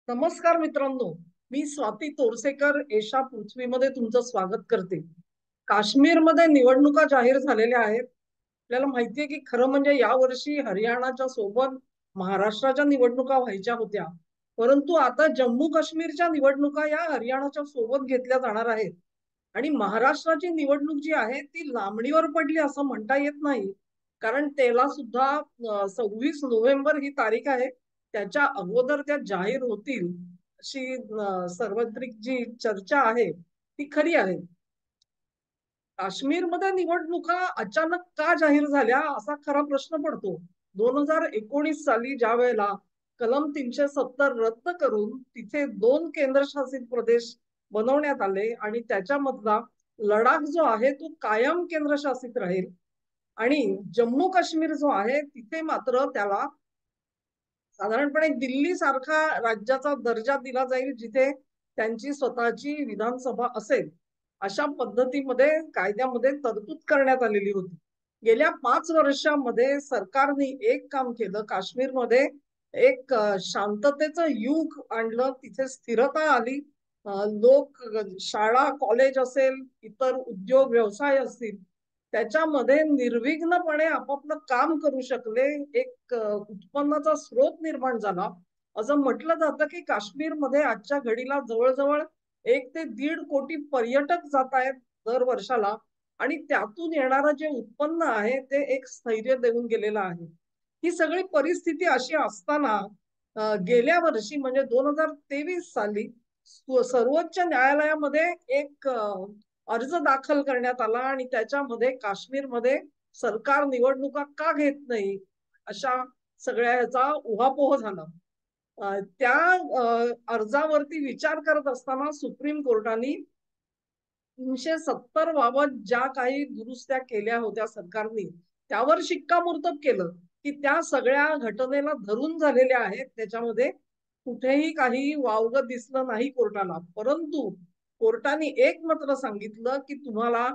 नमस्कार मित्रांनो. मी स्वाती तोरसेकर एशा पृथ्वीमध्ये तुमचं स्वागत करते. काश्मीरमध्ये निवडणुका जाहीर झालेल्या आहेत. आपल्याला माहितीये की खरं म्हणजे यावर्षी हरियाणाच्या सोबत महाराष्ट्राच्या निवडणुका व्हायच्या होत्या. परंतु आता जम्मू काश्मीरच्या निवडणुका या हरियाणाच्या सोबत घेतल्या जाणार आहेत. आणि महाराष्ट्राची निवडणूक जी आहे ती लांबणीवर पडली असं म्हणता येत नाही. कारण त्याला सुद्धा 26 नोव्हेंबर ही तारीख आहे. त्याच्या अगोदर त्या जाहीर होतील अशी सार्वत्रिक जी चर्चा आहे ती खरी आहे. काश्मीरमध्ये निवडणुका अचानक का जाहीर झाल्या असा खरा प्रश्न पडतो. 2019 साली ज्या वेळेला कलम 370 रद्द करून तिथे 2 केंद्रशासित प्रदेश बनवण्यात आले आणि त्याच्यामधला लडाख जो आहे तो कायम केंद्रशासित राहील आणि जम्मू काश्मीर जो आहे तिथे मात्र त्याला साधारणपणे दिल्ली सारखा राज्याचा दर्जा दिला जाईल जिथे त्यांची स्वतःची विधानसभा असेल. अशा पद्धतीमध्ये कायद्यामध्ये तरतूद करण्यात आलेली होती. गेल्या 5 वर्षांमध्ये सरकारने एक काम केलं. काश्मीरमध्ये एक शांततेचं युग आणलं. तिथे स्थिरता आली. लोक शाळा कॉलेज असेल इतर उद्योग व्यवसाय असतील त्याच्यामध्ये निर्विघ्नपणे आपापलं काम करू शकले. एक उत्पन्नाचा स्रोत निर्माण झाला. असं म्हटलं जातं की काश्मीरमध्ये आजच्या घडीला जवळजवळ 1 ते 1.5 कोटी पर्यटक जात आहेत दर वर्षाला आणि त्यातून येणारं जे उत्पन्न आहे ते एक स्थैर्य देऊन गेलेलं आहे. ही सगळी परिस्थिती अशी असताना गेल्या वर्षी म्हणजे 2023 साली सर्वोच्च न्यायालयामध्ये एक अर्ज दाखल करण्यात आला आणि त्याच्यामध्ये काश्मीरमध्ये सरकार निवडणुका का घेत नाही अशा सगळ्या ह्याचा उहापोह झाला. त्या अर्जावरती विचार करत असताना सुप्रीम कोर्टाने 370 बाबत ज्या काही दुरुस्त्या केल्या होत्या सरकारने त्यावर शिक्कामोर्तब केलं की त्या सगळ्या घटनेला धरून झालेल्या आहेत. त्याच्यामध्ये कुठेही काही वावगं दिसलं नाही कोर्टाला. परंतु कोर्टाने एक मात्र सांगितलं की तुम्हाला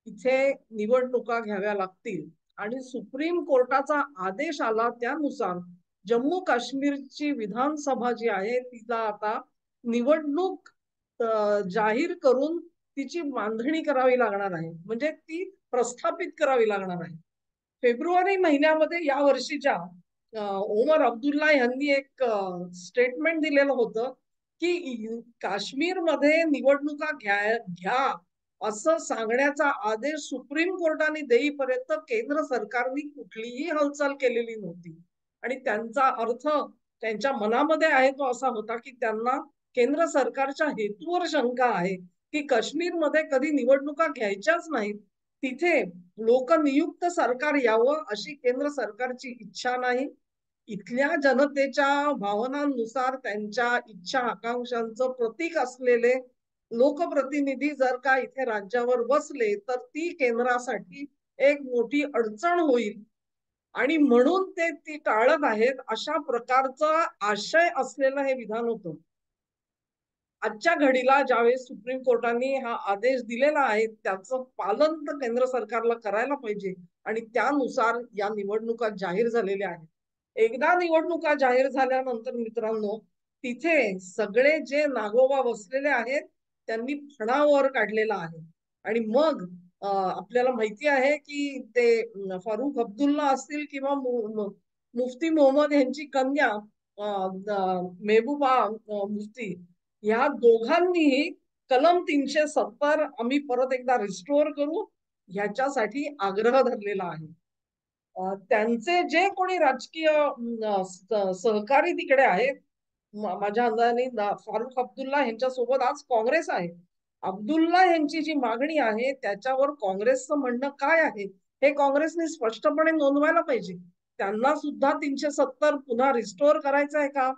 इथे निवडणुका घ्याव्या लागतील आणि सुप्रीम कोर्टाचा आदेश आला त्यानुसार जम्मू काश्मीरची विधानसभा जी आहे तिला आता निवडणूक जाहीर करून तिची बांधणी करावी लागणार आहे. म्हणजे ती प्रस्थापित करावी लागणार आहे. फेब्रुवारी महिन्यामध्ये या वर्षीच्या ओमर अब्दुल्ला यांनी एक स्टेटमेंट दिलेलं होतं की काश्मीरमध्ये निवडणुका घ्या असं सांगण्याचा आदेश सुप्रीम कोर्टाने देईपर्यंत केंद्र सरकारने कुठलीही हालचाल केलेली नव्हती. आणि त्यांचा अर्थ त्यांच्या मनामध्ये आहे तो असा होता की त्यांना केंद्र सरकारच्या हेतूवर शंका आहे की काश्मीरमध्ये कधी निवडणुका घ्यायच्याच नाहीत. तिथे लोकनियुक्त सरकार यावं अशी केंद्र सरकारची इच्छा नाही. इथल्या जनतेच्या भावनांनुसार त्यांच्या इच्छा आकांक्षांचं प्रतीक असलेले लोकप्रतिनिधी जर का इथे राज्यावर बसले तर ती केंद्रासाठी एक मोठी अडचण होईल आणि म्हणून ते ती टाळत आहेत अशा प्रकारचा आशय असलेलं हे विधान होतं. आजच्या घडीला ज्यावेळेस सुप्रीम कोर्टाने हा आदेश दिलेला आहे त्याचं पालन तर केंद्र सरकारला करायला पाहिजे आणि त्यानुसार या निवडणुका जाहीर झालेल्या आहेत. एकदा निवडणुका जाहीर झाल्यानंतर मित्रांनो तिथे सगळे जे नागोबा बसलेले आहेत त्यांनी फणावर काढलेला आहे. आणि मग आपल्याला माहिती आहे की ते फारुख अब्दुल्ला असतील किंवा मुफ्ती मोहम्मद यांची कन्या मेहबूबा मुफ्ती या दोघांनीही कलम 370 आम्ही परत एकदा रिस्टोअर करू ह्याच्यासाठी आग्रह धरलेला आहे. त्यांचे जे कोणी राजकीय सहकारी तिकडे आहेत माझ्या अंदाजाने फारुख अब्दुल्ला यांच्यासोबत आज काँग्रेस आहे. अब्दुल्ला यांची जी मागणी आहे त्याच्यावर काँग्रेसचं म्हणणं काय आहे हे काँग्रेसने स्पष्टपणे नोंदवायला पाहिजे. त्यांना सुद्धा 370 पुन्हा रिस्टोअर करायचं आहे का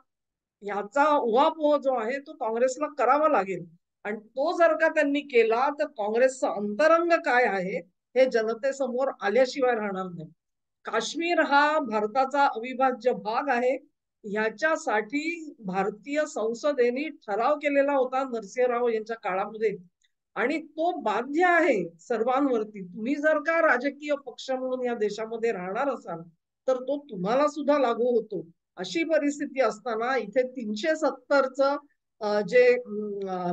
याचा उहापोह जो आहे तो काँग्रेसला करावा लागेल. आणि तो जर का त्यांनी केला तर काँग्रेसचं अंतरंग काय आहे हे जनतेसमोर आल्याशिवाय राहणार नाही. काश्मीर हा भारताचा अविभाज्य भाग आहे. ह्याच्यासाठी भारतीय संसदेने ठराव केलेला होता नरसिंहराव यांच्या काळामध्ये आणि तो बाध्य आहे सर्वांवरती. तुम्ही जर का राजकीय पक्ष म्हणून या देशामध्ये राहणार असाल तर तो तुम्हाला सुद्धा लागू होतो. अशी परिस्थिती असताना इथे 370चं जे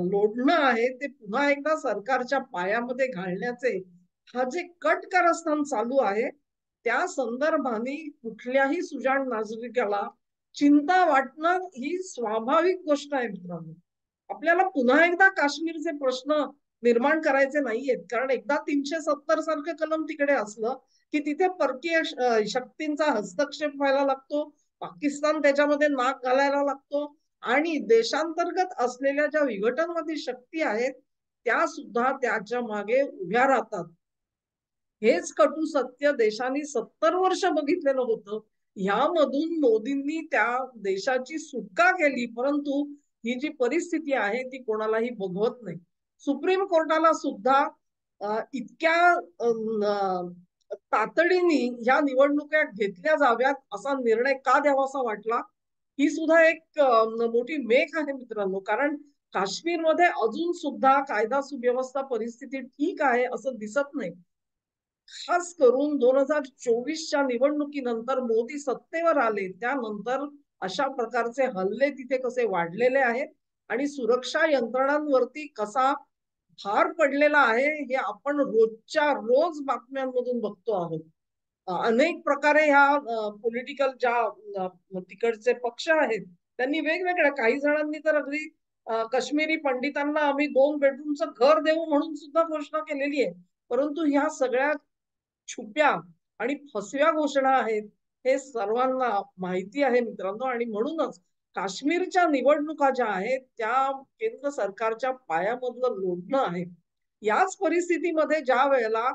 लोढणं आहे ते पुन्हा एकदा सरकारच्या पायामध्ये घालण्याचे हा जे कट कारस्थान चालू आहे, त्या संदर्भाने कुठल्याही सुजाण नागरिकाला चिंता वाटणं ही स्वाभाविक गोष्ट आहे मित्रांनो. आपल्याला पुन्हा एकदा काश्मीरचे प्रश्न निर्माण करायचे नाहीयेत, कारण एकदा 370 सारखं कलम तिकडे असलं की तिथे परकीय शक्तींचा हस्तक्षेप व्हायला लागतो, पाकिस्तान त्याच्यामध्ये नाक घालायला लागतो आणि देशांतर्गत असलेल्या ज्या विघटनवादी शक्ती आहेत त्या सुद्धा त्याच्या मागे उभ्या राहतात. हेच कटू सत्य देशांनी 70 वर्ष बघितलेलं होतं. ह्यामधून मोदींनी त्या देशाची सुटका केली, परंतु ही जी परिस्थिती आहे ती कोणालाही बघवत नाही. सुप्रीम कोर्टाला सुद्धा इतक्या तातडीने ह्या निवडणुका घेतल्या जाव्यात असा निर्णय का द्यावासा वाटला, ही सुद्धा एक मोठी मेख आहे मित्रांनो. कारण काश्मीरमध्ये अजून सुद्धा कायदा सुव्यवस्था परिस्थिती ठीक आहे असं दिसत नाही. खास करून 2024च्या निवडणुकीनंतर मोदी सत्तेवर आले त्यानंतर अशा प्रकारचे हल्ले तिथे कसे वाढलेले आहेत आणि सुरक्षा यंत्रणांवरती कसा भार पडलेला आहे हे आपण रोजच्या रोज बातम्यांमधून बघतो आहोत. अनेक प्रकारे ह्या पॉलिटिकल ज्या तिकडचे पक्ष आहेत त्यांनी वेगवेगळ्या, काही जणांनी तर अगदी काश्मीरी पंडितांना आम्ही 2 बेडरूमचं घर देऊ म्हणून सुद्धा घोषणा केलेली आहे. परंतु ह्या सगळ्या छुप्या आणि फसव्या घोषणा आहेत हे सर्वांना माहिती आहे मित्रांनो. आणि म्हणूनच काश्मीरच्या निवडणुका ज्या आहेत त्या केंद्र सरकारच्या पायामधलं लोढणं आहे. याच परिस्थितीमध्ये ज्या वेळेला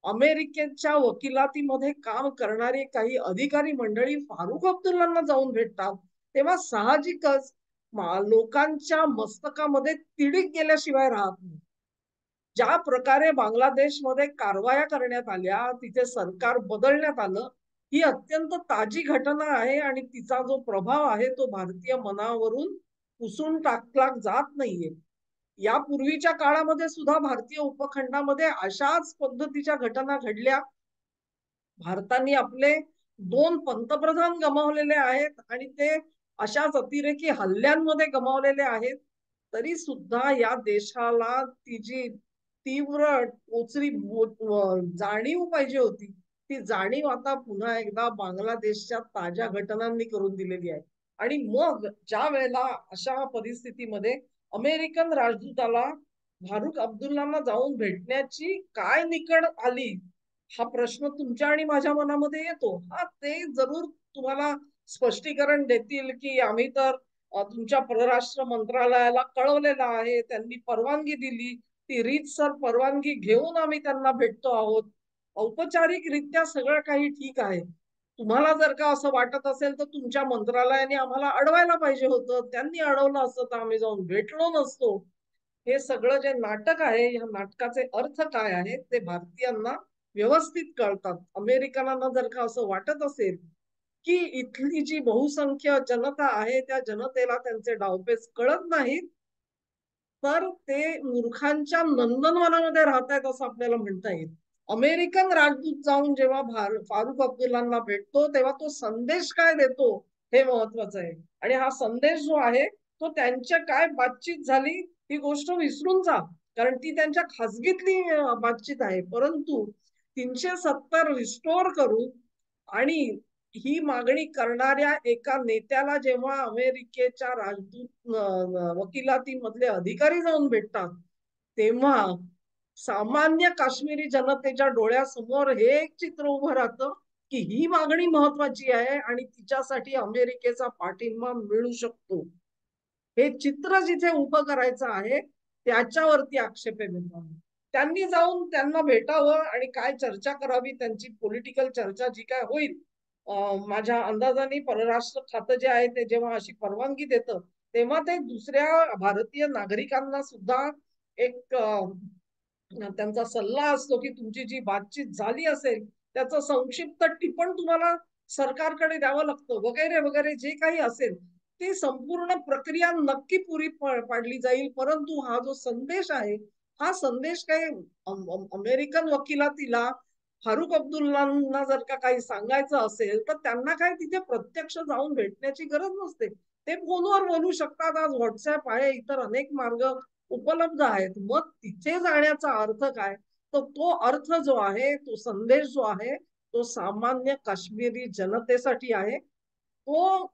अमेरिकेच्या वकिलातीमध्ये काम करणारे काही अधिकारी मंडळी फारुख अब्दुल्लांना जाऊन भेटतात, तेव्हा साहजिकच लोकांच्या मस्तकामध्ये तिडीक गेल्याशिवाय राहत नाही. ज्या प्रकारे बांगलादेशमध्ये कारवाया करण्यात आल्या, तिथे सरकार बदलण्यात आलं, ही अत्यंत ताजी घटना आहे आणि तिचा जो प्रभाव आहे तो भारतीय मनावरून पुसून टाकला जात नाहीये. यापूर्वीच्या काळामध्ये सुद्धा भारतीय उपखंडामध्ये अशाच पद्धतीच्या घटना घडल्या. भारताने आपले 2 पंतप्रधान गमावलेले आहेत आणि ते अशाच अतिरेकी हल्ल्यांमध्ये गमावलेले आहेत. तरी सुद्धा या देशाला ती जी तीव्र टोचरी जाणीव पाहिजे होती, ती जाणीव आता पुन्हा एकदा बांगलादेशच्या ताज्या घटनांनी करून दिलेली आहे. आणि मग ज्या वेळेला अशा परिस्थितीमध्ये अमेरिकन राजदूताला फारुख अब्दुल्लांना जाऊन भेटण्याची काय निकड आली, हा प्रश्न तुमच्या आणि माझ्या मनामध्ये येतो. हा, ते जरूर तुम्हाला स्पष्टीकरण देतील की आम्ही तर तुमच्या परराष्ट्र मंत्रालयाला कळवलेलं आहे, त्यांनी परवानगी दिली, ती रीतसर परवानगी घेऊन आम्ही त्यांना भेटतो आहोत. औपचारिकरित्या सगळं काही ठीक आहे. तुम्हाला जर का असं वाटत असेल तर तुमच्या मंत्रालयाने आम्हाला अडवायला पाहिजे होतं, त्यांनी अडवलं असतं तर आम्ही जाऊन भेटलो नसतो. हे सगळं जे नाटक आहे, या नाटकाचे अर्थ काय आहेत ते भारतीयांना व्यवस्थित कळतात. अमेरिकनांना जर का असं वाटत असेल की इथली जी बहुसंख्य जनता आहे त्या जनतेला त्यांचे डावपेच कळत नाहीत, तर ते मूर्खांच्या नंदनवनामध्ये राहतायत असं आपल्याला म्हणता येईल. अमेरिकन राजदूत जाऊन जेव्हा फारुख अब्दुल्लांना भेटतो तेव्हा तो संदेश काय देतो हे महत्वाचं आहे. आणि हा संदेश जो आहे तो त्यांच्या काय बातचीत झाली ही गोष्ट विसरून जा, कारण ती त्यांच्या खासगीतली बातचीत आहे. परंतु 370 रिस्टोर करू आणि ही मागणी करणाऱ्या एका नेत्याला जेव्हा अमेरिकेच्या राजदूत वकिलातीमधले अधिकारी जाऊन भेटतात, तेव्हा सामान्य काश्मीरी जनतेच्या डोळ्यासमोर हे एक चित्र उभं राहतं की ही मागणी महत्वाची आहे आणि तिच्यासाठी अमेरिकेचा पाठिंबा मिळू शकतो. हे चित्र जिथे उभं करायचं आहे त्याच्यावरती आक्षेप आहे मित्रांनो. त्यांनी जाऊन त्यांना भेटावं आणि काय चर्चा करावी, त्यांची पॉलिटिकल चर्चा जी काय होईल, माझ्या अंदाजाने परराष्ट्र खातं जे आहे ते जेव्हा अशी परवानगी देतं तेव्हा ते दुसऱ्या भारतीय नागरिकांना सुद्धा एक त्यांचा सल्ला असतो की तुमची जी बातचीत झाली असेल त्याचं संक्षिप्त टिपण तुम्हाला सरकारकडे द्यावं लागतं वगैरे वगैरे, जे काही असेल ती संपूर्ण प्रक्रिया नक्की पुरी पाडली जाईल. परंतु हा जो संदेश आहे हा संदेश काही अमेरिकन वकिलातीला फारुख अब्दुल्लांना जर का काही सांगायचं असेल तर त्यांना काय तिथे प्रत्यक्ष जाऊन भेटण्याची गरज नसते. ते फोनवर बोलू शकतात. आज व्हॉट्सअप आहे, इतर अनेक मार्ग उपलब्ध आहेत. मग तिथे जाण्याचा अर्थ काय? तर तो अर्थ जो आहे, तो संदेश जो आहे, तो सामान्य काश्मीरी जनतेसाठी आहे. तो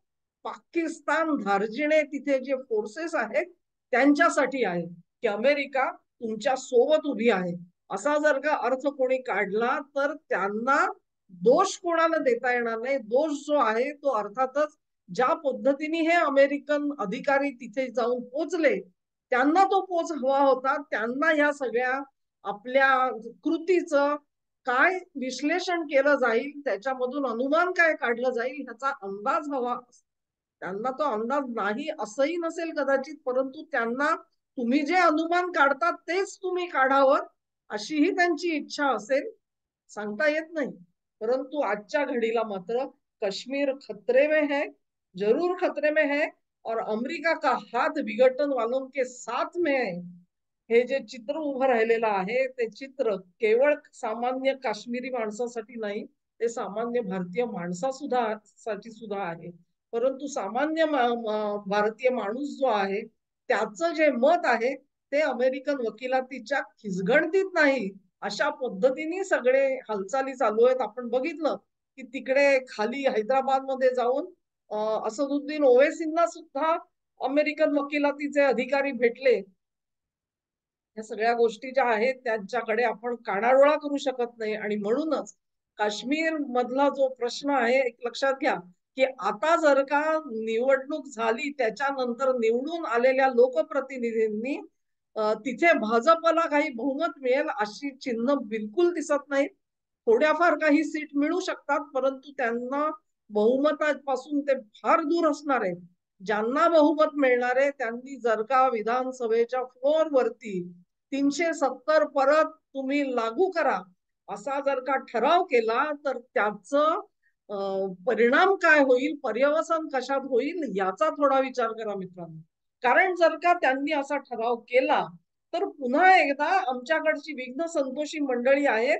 पाकिस्तान धार्जिणे तिथे जे फोर्सेस आहेत त्यांच्यासाठी आहे, की अमेरिका तुमच्या सोबत उभी आहे. असा जर का अर्थ कोणी काढला तर त्यांना दोष कोणाला देता येणार नाही. दोष जो आहे तो अर्थातच ज्या पद्धतीने हे अमेरिकन अधिकारी तिथे जाऊन पोचले, त्यांना तो पोच हवा होता. त्यांना या सगळ्या आपल्या कृतीचं काय विश्लेषण केलं जाईल, त्याच्यामधून अनुमान काय काढलं जाईल ह्याचा अंदाज हवा. त्यांना तो अंदाज नाही असंही नसेल कदाचित, परंतु त्यांना तुम्ही जे अनुमान काढतात तेच तुम्ही काढावं अशीही त्यांची इच्छा असेल, सांगता येत नाही. परंतु आजच्या घडीला मात्र कश्मीर खतरे में है, जरूर खतरे में है, और अमेरिका का हात विघटन वालों के साथ में है. हे जे चित्र उभं राहिलेलं आहे ते चित्र केवळ सामान्य काश्मीरी माणसासाठी नाही, ते सामान्य भारतीय माणसा सुद्धा साठी सुद्धा आहे. परंतु सामान्य भारतीय माणूस जो आहे त्याचं जे मत आहे ते अमेरिकन वकिलातीच्या खिचगणतीत नाही. अशा पद्धतीने सगळे हालचाली चालू आहेत. आपण बघितलं की तिकडे खाली हैदराबाद मध्ये जाऊन असदुद्दीन ओवेसींना सुद्धा अमेरिकन वकिलातीचे अधिकारी भेटले. या सगळ्या गोष्टी ज्या आहेत त्यांच्याकडे आपण कानाडोळा करू शकत नाही. आणि म्हणूनच काश्मीर मधला जो प्रश्न आहे एक लक्षात घ्या, की आता जर का निवडणूक झाली त्याच्यानंतर निवडून आलेल्या लोकप्रतिनिधींनी तिथे भाजपला काही बहुमत मिळेल अशी चिन्ह बिलकुल दिसत नाही. थोड्याफार काही सीट मिळू शकतात, परंतु त्यांना बहुमतापासून ते फार दूर असणार आहे. ज्यांना बहुमत मिळणार आहे त्यांनी जर का विधानसभेच्या फ्लोअर वरती 370 परत तुम्ही लागू करा असा जर का ठराव केला तर त्याचं परिणाम काय होईल, पर्यवसन कशात होईल याचा थोडा विचार करा मित्रांनो. कारण जर का त्यांनी असा ठराव केला तर पुन्हा एकदा आमच्याकडची विघ्न संतोषी मंडळी आहेत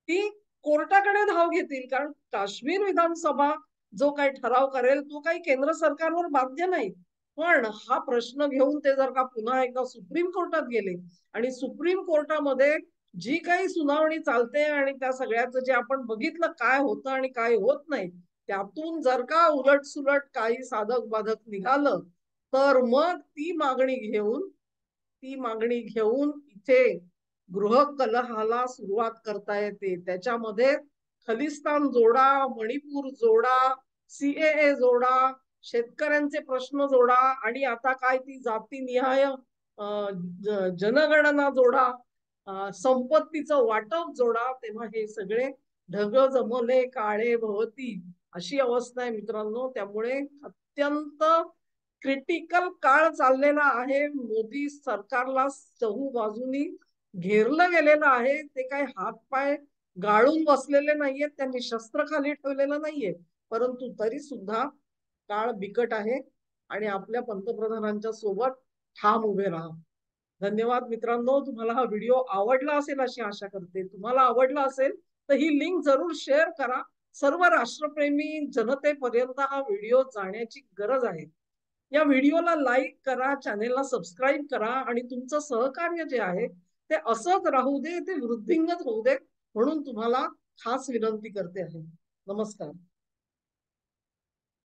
ती कोर्टाकडे धाव घेतील. कारण काश्मीर विधानसभा जो काही ठराव करेल तो काही केंद्र सरकारवर बाध्य नाही. पण हा प्रश्न घेऊन ते जर का पुन्हा एकदा सुप्रीम कोर्टात गेले आणि सुप्रीम कोर्टामध्ये जी काही सुनावणी चालते आणि त्या सगळ्याचं जे आपण बघितलं काय होतं आणि काय होत नाही, त्यातून जर का उलट सुलट काही साधक बाधक निघालं तर मग ती मागणी घेऊन इथे गृह कलहाला सुरुवात करता येते. त्याच्यामध्ये खलिस्तान जोडा, मणिपूर जोडा, सीएए जोडा, शेतकऱ्यांचे प्रश्न जोडा आणि आता काय ती जातीनिहाय जनगणना जोडा, संपत्तीचं वाटप जोडा, तेव्हा हे सगळे ढग जमले काळे भवती अशी अवस्था आहे मित्रांनो. त्यामुळे अत्यंत क्रिटिकल काळ चाललेला आहे. मोदी सरकारला चहू बाजूनी घेरलं गेलेलं आहे. ते काही हातपाय गाळून बसलेले नाहीयेत, त्यांनी शस्त्र खाली ठेवलेलं नाहीये, परंतु तरी सुद्धा काळ बिकट आहे आणि आपल्या पंतप्रधानांच्या सोबत ठाम उभे राहा. धन्यवाद मित्रांनो. तुम्हाला हा व्हिडिओ आवडला असेल अशी आशा करते. तुम्हाला आवडला असेल तर ही लिंक जरूर शेअर करा. सर्व राष्ट्रप्रेमी जनतेपर्यंत हा व्हिडिओ जाण्याची गरज आहे. या व्हिडिओला लाईक करा, चॅनेलला सबस्क्राईब करा आणि तुमचं सहकार्य जे आहे ते असंच राहू दे, ते वृद्धिंगत होऊ दे म्हणून तुम्हाला खास विनंती करते आहे. नमस्कार.